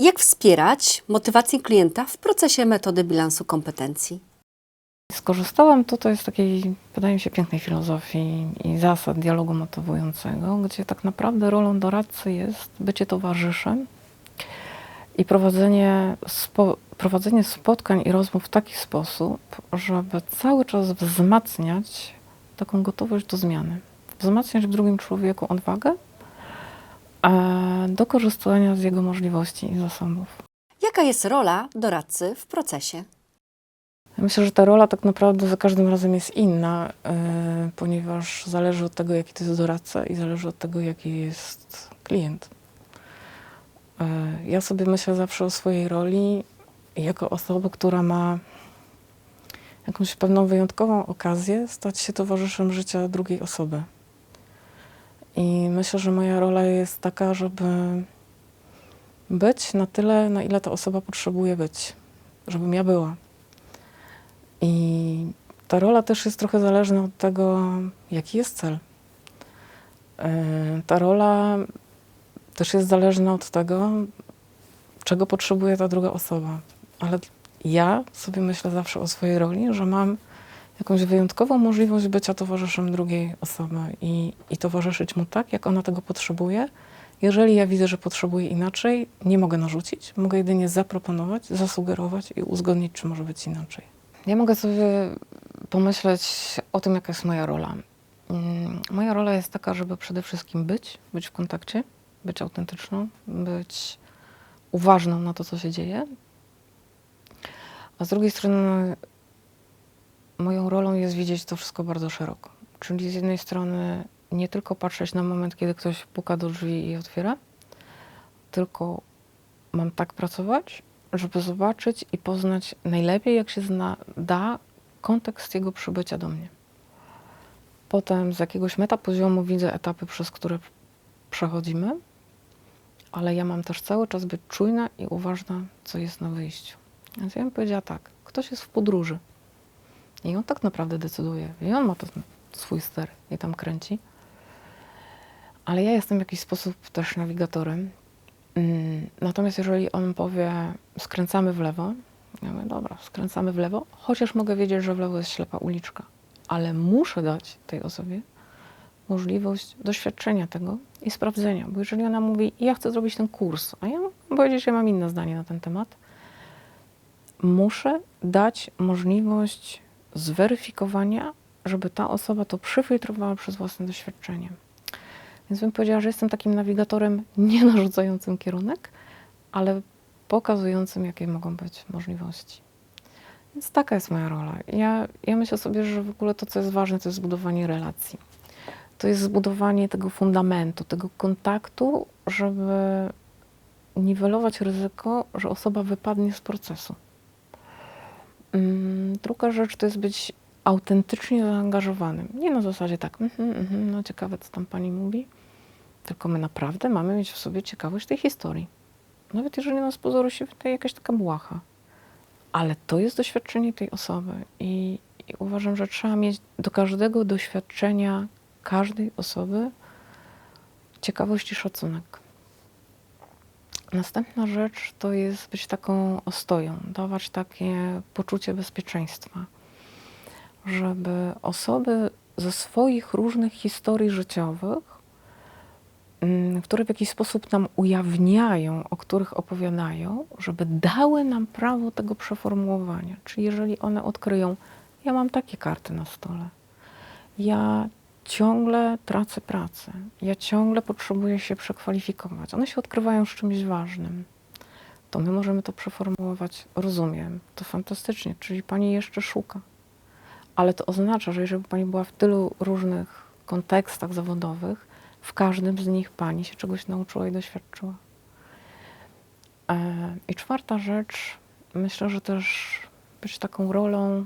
Jak wspierać motywację klienta w procesie metody bilansu kompetencji? Skorzystałam tutaj z takiej, wydaje mi się, pięknej filozofii i zasad dialogu motywującego, gdzie tak naprawdę rolą doradcy jest bycie towarzyszem i prowadzenie spotkań i rozmów w taki sposób, żeby cały czas wzmacniać taką gotowość do zmiany. Wzmacniać w drugim człowieku odwagę do korzystania z jego możliwości i zasobów. Jaka jest rola doradcy w procesie? Ja myślę, że ta rola tak naprawdę za każdym razem jest inna, ponieważ zależy od tego, jaki to jest doradca i zależy od tego, jaki jest klient. Ja sobie myślę zawsze o swojej roli jako osoby, która ma jakąś pewną wyjątkową okazję stać się towarzyszem życia drugiej osoby. I myślę, że moja rola jest taka, żeby być na tyle, na ile ta osoba potrzebuje być, żebym ja była. I ta rola też jest trochę zależna od tego, jaki jest cel. Ta rola też jest zależna od tego, czego potrzebuje ta druga osoba. Ale ja sobie myślę zawsze o swojej roli, że mam jakąś wyjątkową możliwość bycia towarzyszem drugiej osoby i towarzyszyć mu tak, jak ona tego potrzebuje. Jeżeli ja widzę, że potrzebuje inaczej, nie mogę narzucić, mogę jedynie zaproponować, zasugerować i uzgodnić, czy może być inaczej. Ja mogę sobie pomyśleć o tym, jaka jest moja rola. Moja rola jest taka, żeby przede wszystkim być w kontakcie, być autentyczną, być uważną na to, co się dzieje. A z drugiej strony moją rolą jest widzieć to wszystko bardzo szeroko. Czyli z jednej strony nie tylko patrzeć na moment, kiedy ktoś puka do drzwi i otwiera, tylko mam tak pracować, żeby zobaczyć i poznać najlepiej, jak się da kontekst jego przybycia do mnie. Potem z jakiegoś metapoziomu widzę etapy, przez które przechodzimy, ale ja mam też cały czas być czujna i uważna, co jest na wyjściu. Więc ja bym powiedziała tak, ktoś jest w podróży i on tak naprawdę decyduje. I on ma to swój ster i tam kręci. Ale ja jestem w jakiś sposób też nawigatorem. Natomiast jeżeli on powie, skręcamy w lewo, ja mówię, dobra, skręcamy w lewo, chociaż mogę wiedzieć, że w lewo jest ślepa uliczka, ale muszę dać tej osobie możliwość doświadczenia tego i sprawdzenia, bo jeżeli ona mówi, ja chcę zrobić ten kurs, a ja mam powiedzieć, że ja mam inne zdanie na ten temat, muszę dać możliwość zweryfikowania, żeby ta osoba to przefiltrowała przez własne doświadczenie. Więc bym powiedziała, że jestem takim nawigatorem nie narzucającym kierunek, ale pokazującym, jakie mogą być możliwości. Więc taka jest moja rola. Ja myślę sobie, że w ogóle to, co jest ważne, to jest zbudowanie relacji. To jest zbudowanie tego fundamentu, tego kontaktu, żeby niwelować ryzyko, że osoba wypadnie z procesu. Druga rzecz to jest być autentycznie zaangażowanym. Nie na zasadzie tak, no ciekawe, co tam pani mówi, tylko my naprawdę mamy mieć w sobie ciekawość tej historii. Nawet jeżeli nas z pozoru się wydaje jakaś taka błaha. Ale to jest doświadczenie tej osoby i uważam, że trzeba mieć do każdego doświadczenia każdej osoby ciekawość i szacunek. Następna rzecz to jest być taką ostoją, dawać takie poczucie bezpieczeństwa, żeby osoby ze swoich różnych historii życiowych, które w jakiś sposób nam ujawniają, o których opowiadają, żeby dały nam prawo tego przeformułowania. Czyli jeżeli one odkryją, ja mam takie karty na stole, ja ciągle tracę pracę, ja ciągle potrzebuję się przekwalifikować, one się odkrywają z czymś ważnym, to my możemy to przeformułować, rozumiem, to fantastycznie, czyli pani jeszcze szuka. Ale to oznacza, że jeżeli pani była w tylu różnych kontekstach zawodowych, w każdym z nich pani się czegoś nauczyła i doświadczyła. I czwarta rzecz, myślę, że też być taką rolą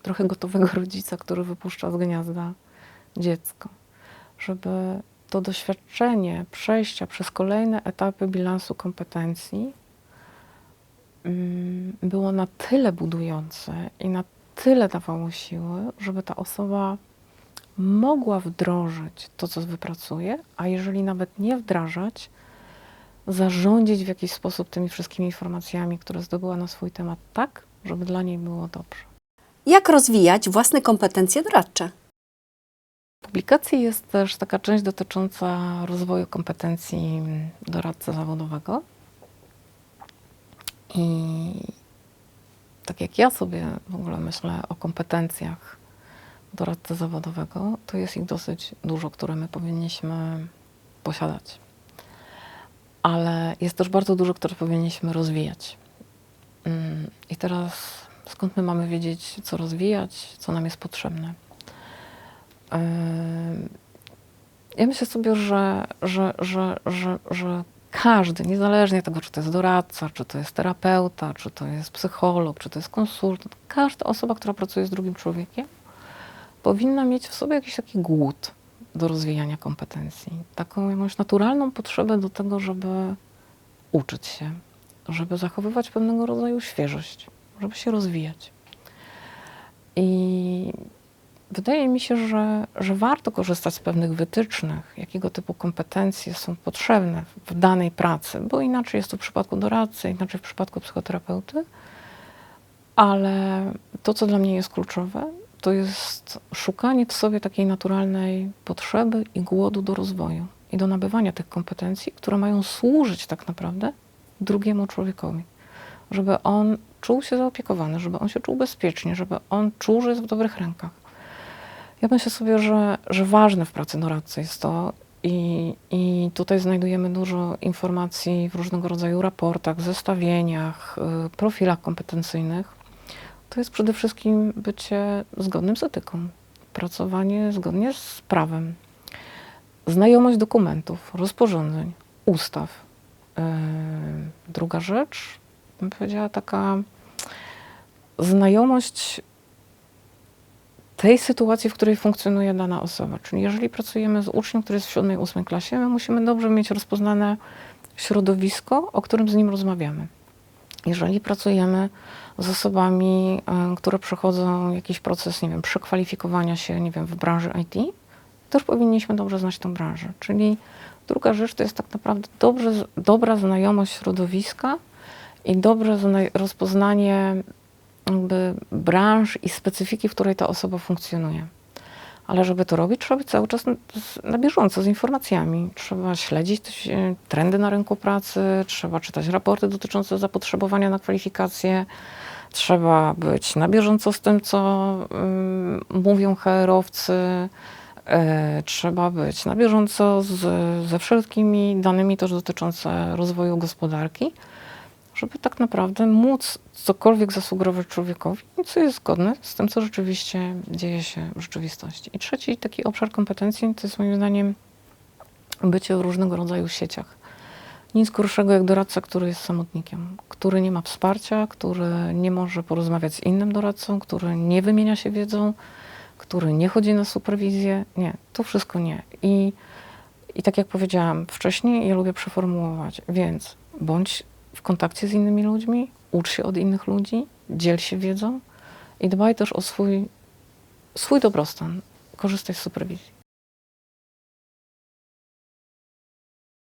trochę gotowego rodzica, który wypuszcza z gniazda dziecko. Żeby to doświadczenie przejścia przez kolejne etapy bilansu kompetencji było na tyle budujące i na tyle dawało siły, żeby ta osoba mogła wdrożyć to, co wypracuje, a jeżeli nawet nie wdrażać, zarządzić w jakiś sposób tymi wszystkimi informacjami, które zdobyła na swój temat, tak, żeby dla niej było dobrze. Jak rozwijać własne kompetencje doradcze? W publikacji jest też taka część dotycząca rozwoju kompetencji doradcy zawodowego. I tak jak ja sobie w ogóle myślę o kompetencjach doradcy zawodowego, to jest ich dosyć dużo, które my powinniśmy posiadać. Ale jest też bardzo dużo, które powinniśmy rozwijać. I teraz skąd my mamy wiedzieć, co rozwijać, co nam jest potrzebne? Ja myślę sobie, że każdy, niezależnie od tego, czy to jest doradca, czy to jest terapeuta, czy to jest psycholog, czy to jest konsultant, każda osoba, która pracuje z drugim człowiekiem, powinna mieć w sobie jakiś taki głód do rozwijania kompetencji. Taką jakąś naturalną potrzebę do tego, żeby uczyć się, żeby zachowywać pewnego rodzaju świeżość, żeby się rozwijać. I wydaje mi się, że warto korzystać z pewnych wytycznych, jakiego typu kompetencje są potrzebne w danej pracy, bo inaczej jest to w przypadku doradcy, inaczej w przypadku psychoterapeuty, ale to, co dla mnie jest kluczowe, to jest szukanie w sobie takiej naturalnej potrzeby i głodu do rozwoju i do nabywania tych kompetencji, które mają służyć tak naprawdę drugiemu człowiekowi, żeby on czuł się zaopiekowany, żeby on się czuł bezpiecznie, żeby on czuł, że jest w dobrych rękach. Ja myślę sobie, że ważne w pracy doradcy jest to i tutaj znajdujemy dużo informacji w różnego rodzaju raportach, zestawieniach, profilach kompetencyjnych. To jest przede wszystkim bycie zgodnym z etyką, pracowanie zgodnie z prawem, znajomość dokumentów, rozporządzeń, ustaw. Druga rzecz, bym powiedziała, taka znajomość tej sytuacji, w której funkcjonuje dana osoba. Czyli jeżeli pracujemy z uczniem, który jest w 7., 8. klasie, my musimy dobrze mieć rozpoznane środowisko, o którym z nim rozmawiamy. Jeżeli pracujemy z osobami, które przechodzą jakiś proces, nie wiem, przekwalifikowania się, nie wiem, w branży IT, też powinniśmy dobrze znać tę branżę. Czyli druga rzecz to jest tak naprawdę dobra znajomość środowiska i dobre rozpoznanie jakby branż i specyfiki, w której ta osoba funkcjonuje. Ale żeby to robić, trzeba być cały czas na bieżąco z informacjami. Trzeba śledzić trendy na rynku pracy, trzeba czytać raporty dotyczące zapotrzebowania na kwalifikacje, trzeba być na bieżąco z tym, co mówią HR-owcy, trzeba być na bieżąco ze wszelkimi danymi też dotyczące rozwoju gospodarki, żeby tak naprawdę móc cokolwiek zasugerować człowiekowi, co jest zgodne z tym, co rzeczywiście dzieje się w rzeczywistości. I trzeci taki obszar kompetencji to jest moim zdaniem bycie w różnego rodzaju sieciach. Nic gorszego jak doradca, który jest samotnikiem, który nie ma wsparcia, który nie może porozmawiać z innym doradcą, który nie wymienia się wiedzą, który nie chodzi na superwizję. Nie, to wszystko nie. I tak jak powiedziałam wcześniej, ja lubię przeformułować, więc bądź w kontakcie z innymi ludźmi, ucz się od innych ludzi, dziel się wiedzą i dbaj też o swój dobrostan. Korzystaj z superwizji.